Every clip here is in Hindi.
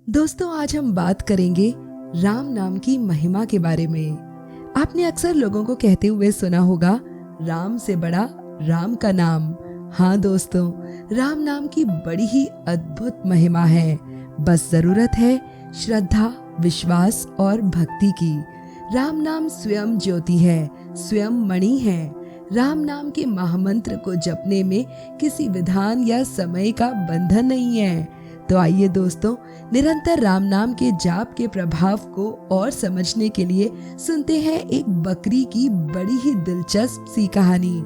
दोस्तों, आज हम बात करेंगे राम नाम की महिमा के बारे में। आपने अक्सर लोगों को कहते हुए सुना होगा, राम से बड़ा राम का नाम। हाँ दोस्तों, राम नाम की बड़ी ही अद्भुत महिमा है। बस जरूरत है श्रद्धा, विश्वास और भक्ति की। राम नाम स्वयं ज्योति है, स्वयं मणि है। राम नाम के महामंत्र को जपने में किसी विधान या समय का बंधन नहीं है। तो आइए दोस्तों, निरंतर राम नाम के जाप के प्रभाव को और समझने के लिए सुनते हैं एक बकरी की बड़ी ही दिलचस्प सी कहानी।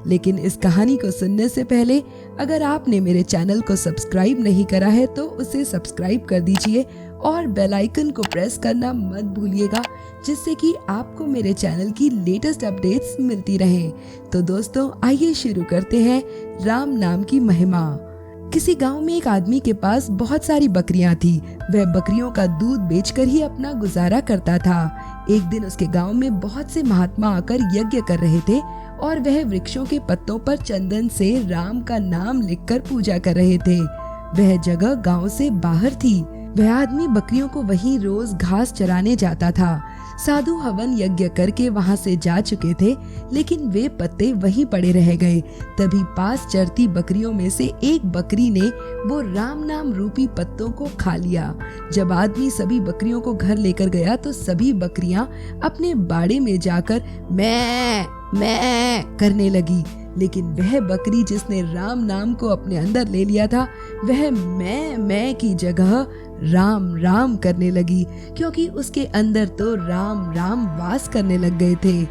लेकिन इस कहानी को सुनने से पहले अगर आपने मेरे चैनल को सब्सक्राइब नहीं करा है तो उसे सब्सक्राइब कर दीजिए और बेल आइकन को प्रेस करना मत भूलिएगा, जिससे कि आपको मेरे चैनल की लेटेस्ट अपडेट्स मिलती रहें। तो दोस्तों, आइए शुरू करते हैं राम नाम की महिमा। किसी गांव में एक आदमी के पास बहुत सारी बकरियां थी। वह बकरियों का दूध बेचकर ही अपना गुजारा करता था। एक दिन उसके गांव में बहुत से महात्मा आकर यज्ञ कर रहे थे और वह वृक्षों के पत्तों पर चंदन से राम का नाम लिखकर पूजा कर रहे थे। वह जगह गांव से बाहर थी। वह आदमी बकरियों को वहीं रोज घास चराने जाता था। साधु हवन यज्ञ करके वहां से जा चुके थे, लेकिन वे पत्ते वहीं पड़े रह गए। तभी पास चरती बकरियों में से एक बकरी ने वो राम नाम रूपी पत्तों को खा लिया। जब आदमी सभी बकरियों को घर लेकर गया तो सभी बकरियां अपने बाड़े में जाकर मैं करने लगी। लेकिन वह बकरी जिसने राम नाम को अपने अंदर ले लिया था, वह मैं की जगह राम राम करने लगी, क्योंकि उसके अंदर तो राम राम वास करने लग गए थे।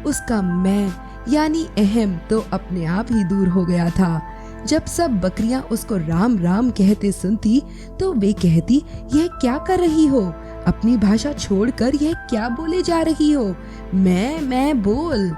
उसका मैं यानी अहम तो अपने आप ही दूर हो गया था। जब सब बकरियां उसको राम राम कहते सुनती तो वे कहती, यह क्या कर रही हो? अपनी भाषा छोड़कर यह क्या बोले जा रही हो? मैं बोल।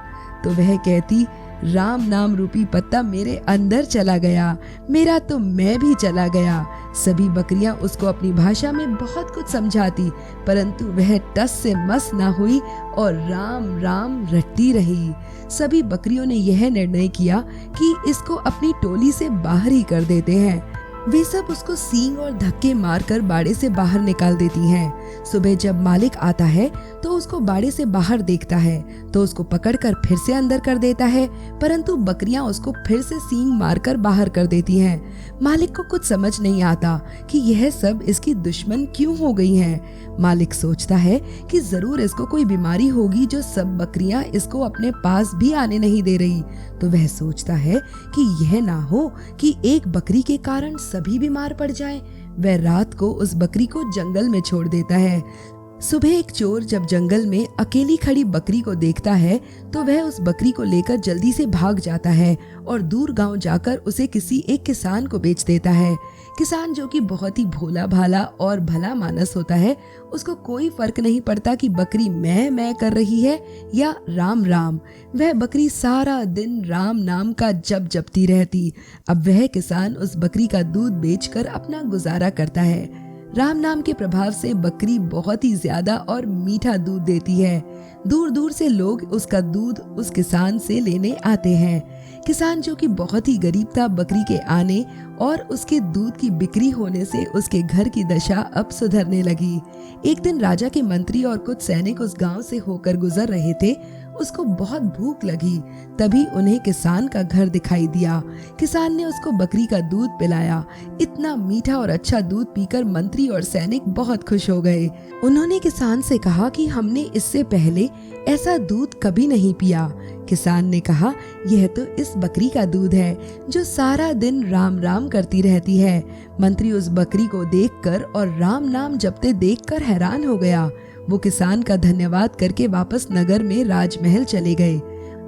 तो वह कहती, राम नाम रूपी पत्ता मेरे अंदर चला गया, मेरा तो मैं भी चला गया। सभी बकरियां उसको अपनी भाषा में बहुत कुछ समझाती, परंतु वह टस से मस ना हुई और राम राम रटती रही। सभी बकरियों ने यह निर्णय किया कि इसको अपनी टोली से बाहर ही कर देते हैं। वे सब उसको सींग और धक्के मारकर बाड़े से बाहर निकाल देती हैं। सुबह जब मालिक आता है तो उसको बाड़े से बाहर देखता है तो उसको पकड़कर फिर से अंदर कर देता है, परंतु बकरियां उसको फिर से सींग मारकर बाहर कर देती हैं। मालिक को कुछ समझ नहीं आता कि यह सब इसकी दुश्मन क्यों हो गई हैं। मालिक सोचता है कि जरूर इसको कोई बीमारी होगी जो सब बकरियां इसको अपने पास भी आने नहीं दे रही। तो वह सोचता है कि यह ना हो कि एक बकरी के कारण सभी बीमार पड़ जाएं। वह रात को उस बकरी को जंगल में छोड़ देता है। सुबह एक चोर जब जंगल में अकेली खड़ी बकरी को देखता है तो वह उस बकरी को लेकर जल्दी से भाग जाता है और दूर गांव जाकर उसे किसी एक किसान को बेच देता है। किसान, जो कि बहुत ही भोला भाला और भला मानस होता है, उसको कोई फर्क नहीं पड़ता कि बकरी मैं कर रही है या राम राम। वह बकरी सारा दिन राम नाम का जप जपती रहती। अब वह किसान उस बकरी का दूध बेचकर अपना गुजारा करता है। राम नाम के प्रभाव से बकरी बहुत ही ज्यादा और मीठा दूध देती है। दूर दूर से लोग उसका दूध उस किसान से लेने आते हैं। किसान, जो कि बहुत ही गरीब था, बकरी के आने और उसके दूध की बिक्री होने से उसके घर की दशा अब सुधरने लगी। एक दिन राजा के मंत्री और कुछ सैनिक उस गांव से होकर गुजर रहे थे। उसको बहुत भूख लगी। तभी उन्हें किसान का घर दिखाई दिया। किसान ने उसको बकरी का दूध पिलाया। इतना मीठा और अच्छा दूध पीकर मंत्री और सैनिक बहुत खुश हो गए। उन्होंने किसान से कहा कि हमने इससे पहले ऐसा दूध कभी नहीं पिया। किसान ने कहा, यह तो इस बकरी का दूध है जो सारा दिन राम राम करती रहती है। मंत्री उस बकरी को देखकर और राम नाम जपते देखकर हैरान हो गया। वो किसान का धन्यवाद करके वापस नगर में राजमहल चले गए।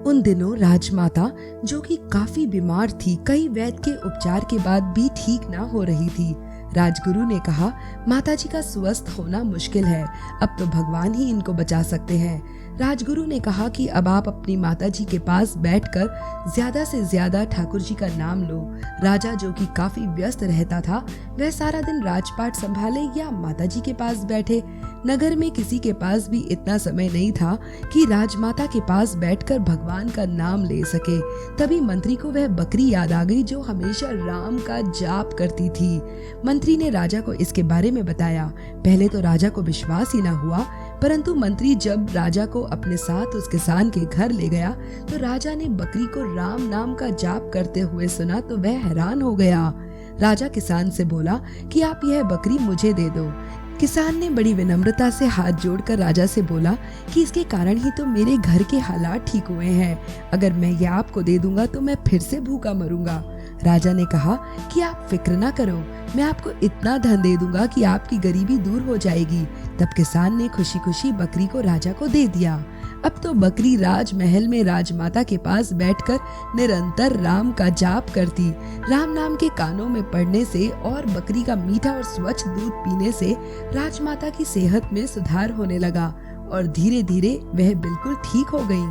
उन दिनों राजमाता, जो कि काफी बीमार थी, कई वैद्य के उपचार के बाद भी ठीक ना हो रही थी। राजगुरु ने कहा, माताजी का स्वस्थ होना मुश्किल है, अब तो भगवान ही इनको बचा सकते हैं। राजगुरु ने कहा कि अब आप अपनी माताजी के पास बैठकर ज्यादा से ज्यादा ठाकुर जी का नाम लो। राजा, जो कि काफी व्यस्त रहता था, वह सारा दिन राजपाट संभाले या माताजी के पास बैठे। नगर में किसी के पास भी इतना समय नहीं था कि राजमाता के पास बैठकर भगवान का नाम ले सके। तभी मंत्री को वह बकरी याद आ गई जो हमेशा राम का जाप करती थी। मंत्री ने राजा को इसके बारे में बताया। पहले तो राजा को विश्वास ही न हुआ, परंतु मंत्री जब राजा को अपने साथ उस किसान के घर ले गया तो राजा ने बकरी को राम नाम का जाप करते हुए सुना तो वह हैरान हो गया। राजा किसान से बोला कि आप यह बकरी मुझे दे दो। किसान ने बड़ी विनम्रता से हाथ जोड़कर राजा से बोला कि इसके कारण ही तो मेरे घर के हालात ठीक हुए हैं। अगर मैं यह आपको दे दूंगा तो मैं फिर से भूखा मरूंगा। राजा ने कहा कि आप फिक्र ना करो, मैं आपको इतना धन दे दूंगा कि आपकी गरीबी दूर हो जाएगी। तब किसान ने खुशी खुशी बकरी को राजा को दे दिया। अब तो बकरी राजमहल में राजमाता के पास बैठकर निरंतर राम का जाप करती। राम नाम के कानों में पड़ने से और बकरी का मीठा और स्वच्छ दूध पीने से राजमाता की सेहत में सुधार होने लगा और धीरे धीरे वह बिल्कुल ठीक हो गई।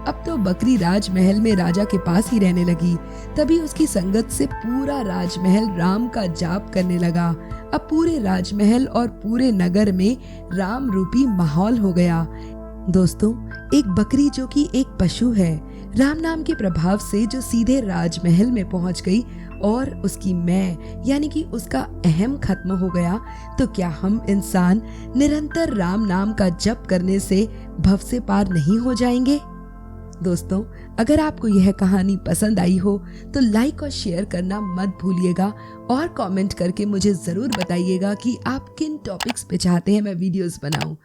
अब तो बकरी राजमहल में राजा के पास ही रहने लगी। तभी उसकी संगत से पूरा राजमहल राम का जाप करने लगा। अब पूरे राजमहल और पूरे नगर में राम रूपी माहौल हो गया। दोस्तों, एक बकरी जो कि एक पशु है, राम नाम के प्रभाव से जो सीधे राजमहल में पहुंच गई और उसकी मैं यानी कि उसका अहम खत्म हो गया, तो क्या हम इंसान निरंतर राम नाम का जप करने से भव से पार नहीं हो जाएंगे? दोस्तों, अगर आपको यह कहानी पसंद आई हो तो लाइक और शेयर करना मत भूलिएगा और कमेंट करके मुझे जरूर बताइएगा कि आप किन टॉपिक्स पे चाहते हैं मैं वीडियोस बनाऊं।